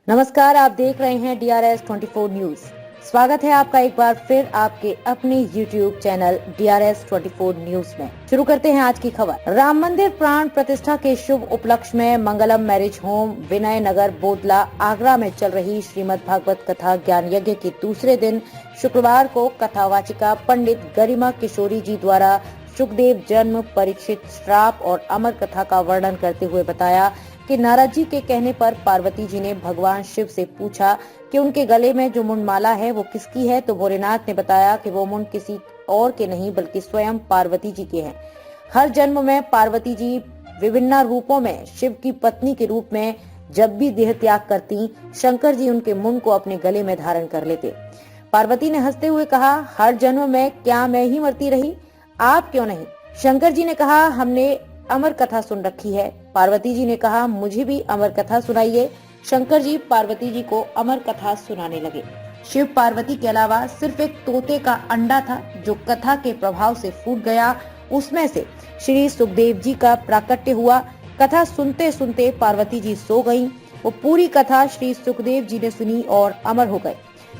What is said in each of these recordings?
नमस्कार, आप देख रहे हैं DRS 24 न्यूज। स्वागत है आपका एक बार फिर आपके अपने YouTube चैनल DRS 24 न्यूज में। शुरू करते हैं आज की खबर। राम मंदिर प्राण प्रतिष्ठा के शुभ उपलक्ष्य में मंगलम मैरिज होम विनय नगर बोदला आगरा में चल रही श्रीमद् भागवत कथा ज्ञान यज्ञ के दूसरे दिन शुक्रवार को कथावाचिका पंडित गरिमा किशोरी जी द्वारा सुखदेव जन्म, परीक्षित श्राप और अमर कथा का वर्णन करते हुए बताया कि नारद जी के कहने पर पार्वती जी ने भगवान शिव से पूछा कि उनके गले में जो मुंडमाला है वो किसकी है, तो भोलेनाथ ने बताया कि वो मुंड किसी और के नहीं बल्कि स्वयं पार्वती जी के हैं। हर जन्म में पार्वती जी विभिन्न रूपों में शिव की पत्नी के रूप में जब भी देह त्याग करती, शंकर जी उनके मुंड को अपने गले में धारण कर लेते। पार्वती ने हंसते हुए कहा, हर जन्म में क्या मैं ही मरती रही, आप क्यों नहीं? शंकर जी ने कहा, हमने अमर कथा सुन रखी है। पार्वती जी ने कहा, मुझे भी अमर कथा सुनाइए। शंकर जी पार्वती जी को अमर कथा सुनाने लगे। शिव पार्वती के अलावा सिर्फ एक तोते का अंडा था जो कथा के प्रभाव से फूट गया। उसमें से श्री सुखदेव जी का प्राकट्य हुआ। कथा सुनते सुनते पार्वती जी सो गयीं। वो पूरी कथा श्री सुखदेव जी ने सुनी और अमर हो गए।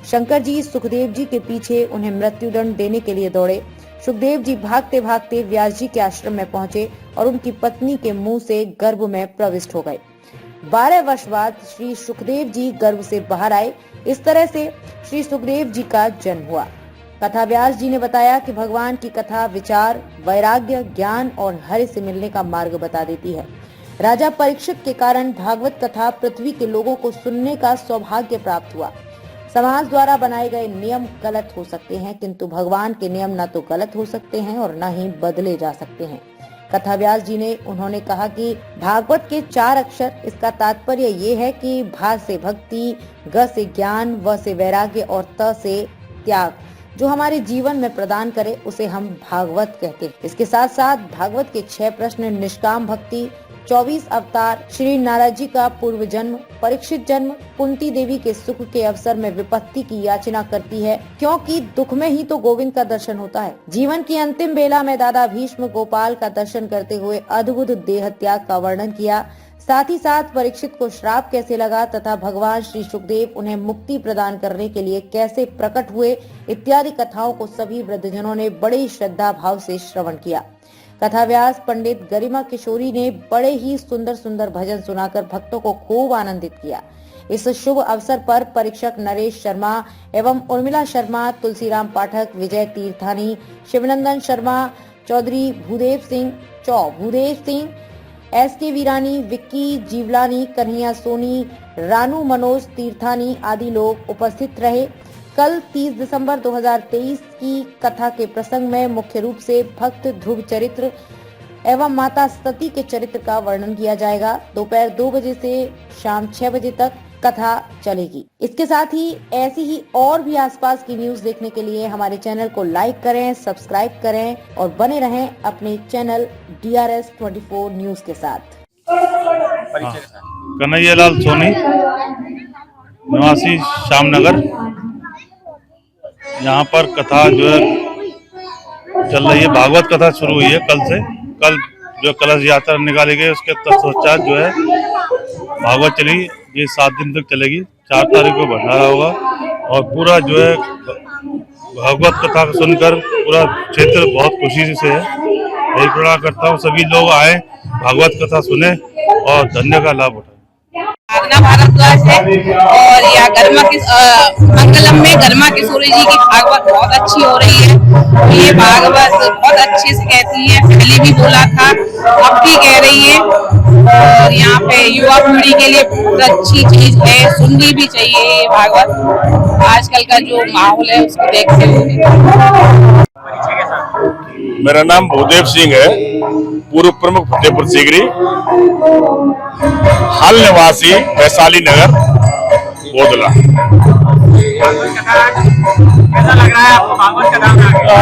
शंकर जी सुखदेव जी के पीछे उन्हें मृत्युदंड देने के लिए दौड़े। सुखदेव जी भागते भागते व्यास जी के आश्रम में पहुंचे और उनकी पत्नी के मुंह से गर्भ में प्रविष्ट हो गए। 12 वर्ष बाद श्री सुखदेव जी गर्भ से बाहर आए। इस तरह से श्री सुखदेव जी का जन्म हुआ। कथा व्यास जी ने बताया कि भगवान की कथा विचार, वैराग्य, ज्ञान और हरि से मिलने का मार्ग बता देती है। राजा परीक्षित के कारण भागवत कथा पृथ्वी के लोगों को सुनने का सौभाग्य प्राप्त हुआ। समाज द्वारा बनाए गए नियम गलत हो सकते हैं, किंतु भगवान के नियम न तो गलत हो सकते हैं और न ही बदले जा सकते हैं। कथा व्यास जी ने उन्होंने कहा कि भागवत के 4 अक्षर, इसका तात्पर्य ये है कि भा से भक्ति, ग से ज्ञान, व से वैराग्य और त से त्याग जो हमारे जीवन में प्रदान करे उसे हम भागवत कहते हैं। इसके साथ साथ भागवत के 6 प्रश्न, निष्काम भक्ति, 24 अवतार, श्री नारद जी का पूर्व जन्म, परीक्षित जन्म, कुंती देवी के सुख के अवसर में विपत्ति की याचना करती है, क्योंकि दुख में ही तो गोविंद का दर्शन होता है। जीवन की अंतिम बेला में दादा भीष्म गोपाल का दर्शन करते हुए अद्भुत देह त्याग का वर्णन किया। साथ ही साथ परीक्षित को श्राप कैसे लगा तथा भगवान श्री सुखदेव उन्हें मुक्ति प्रदान करने के लिए कैसे प्रकट हुए इत्यादि कथाओं को सभी वृद्धजनों ने बड़े श्रद्धा भाव से श्रवण किया। कथा व्यास पंडित गरिमा किशोरी ने बड़े ही सुंदर सुंदर भजन सुनाकर भक्तों को खूब आनंदित किया। इस शुभ अवसर पर परीक्षक नरेश शर्मा एवं उर्मिला शर्मा, तुलसीराम पाठक, विजय तीर्थानी, शिवनंदन शर्मा, चौधरी भूदेव सिंह, SK वीरानी, विक्की जीवलानी, कन्हैया सोनी, रानू मनोज तीर्थानी आदि लोग उपस्थित रहे। कल 30 दिसंबर 2023 की कथा के प्रसंग में मुख्य रूप से भक्त ध्रुव चरित्र एवं माता सती के चरित्र का वर्णन किया जाएगा। दोपहर 2 बजे से शाम 6 बजे तक कथा चलेगी। इसके साथ ही ऐसी ही और भी आसपास की न्यूज देखने के लिए हमारे चैनल को लाइक करें, सब्सक्राइब करें और बने रहें अपने चैनल DRS 24 न्यूज के साथ। कन्हैयालाल सोनी, निवासी श्यामनगर। यहाँ पर कथा जो है चल रही है, भागवत कथा शुरू हुई है कल से। कल जो कलश यात्रा निकाली गई उसके तत्पश्चात जो है भागवत चली। ये 7 दिन तक चलेगी। 4 तारीख को भंडारा होगा और पूरा जो है भागवत कथा को सुनकर पूरा क्षेत्र बहुत खुशी से है। यही प्रार्थना करता हूँ सभी लोग आए, भागवत कथा सुने और धन्य का लाभ उठाए। भारद्वाज है और यह मंगलम में गरिमा किशोरी जी की भागवत बहुत अच्छी हो रही है। ये भागवत बहुत अच्छे से कहती है, पहले भी बोला था, अब भी कह रही है और यहाँ पे युवा पीढ़ी के लिए बहुत अच्छी चीज है, सुननी भी चाहिए ये भागवत। आजकल का जो माहौल है उसको देखते हुए। मेरा नाम भूदेव सिंह है, पूर्व प्रमुख फतेहपुर सीकरी, हाल निवासी वैशाली नगर बोदला। कैसा लग रहा है आपको भागवत कथा?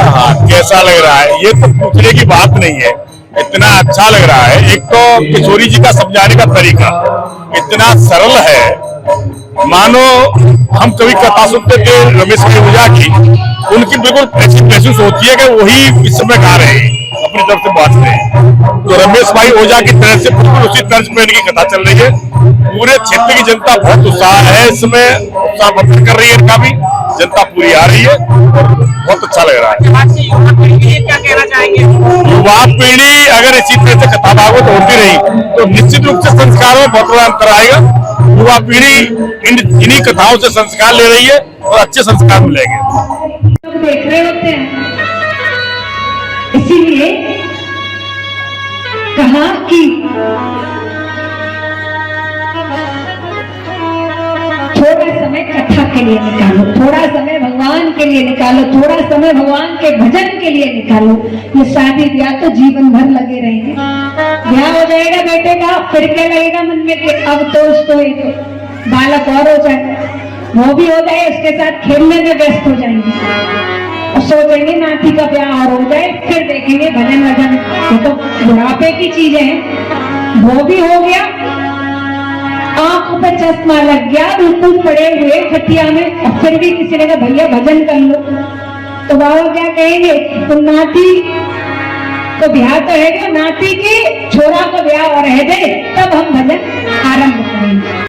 हाँ, कैसा लग रहा है ये तो पूछने की बात नहीं है, इतना अच्छा लग रहा है। एक तो किशोरी जी का समझाने का तरीका इतना सरल है, मानो हम कभी कथा सुनते थे रमेश ओझा की, उनकी बिल्कुल ऐसी महसूस होती है कि वही इस समय गा रहे हैं। अपनी तरफ से बांटते हैं। तो रमेश भाई ओझा की तरह से बिल्कुल उसी तर्ज पे इनकी कथा चल रही है। पूरे क्षेत्र की जनता बहुत उत्साह है, इसमें उत्साह वर्धन कर रही है इनका भी, जनता पूरी आ रही है और बहुत अच्छा लग रहा है। आज की युवा पीढ़ी के लिए क्या कहना चाहेंगे? युवा पीढ़ी अगर इसी तरह से कथा भागवत होती रही तो निश्चित रूप से संस्कार में बहुत बड़ा अंतर आएगा। युवा पीढ़ी इन्हीं कथाओं से संस्कार ले रही है और अच्छे संस्कार मिलेंगे। लोग देख रहे होते हैं, इसीलिए कहा कि थोड़ा समय कथा के लिए निकालो, थोड़ा समय भगवान के लिए निकालो, थोड़ा समय भगवान के भजन के लिए निकालो। ये शादी ब्याह तो जीवन भर लगे रहेंगे। ब्याह हो जाएगा बेटे का, फिर क्या लगेगा मन में कि अब तो उसको एक बालक और हो जाए, वो भी हो जाए, उसके साथ खेलने में व्यस्त हो जाएंगे और सोचेंगे नाती का ब्याह और हो जाए, फिर देखेंगे भजन वजन। ये तो बुढ़ापे की चीजें हैं। वो भी हो गया, आंखों पे चश्मा लग गया, बिल्कुल पड़े हुए खटिया में, और फिर भी किसी ने कहा भैया भजन कर लो, तो बाबा क्या कहेंगे? तो नाती तो ब्याह तो है, नाती के छोरा को ब्याह और है दे, तब हम भजन आरंभ करेंगे।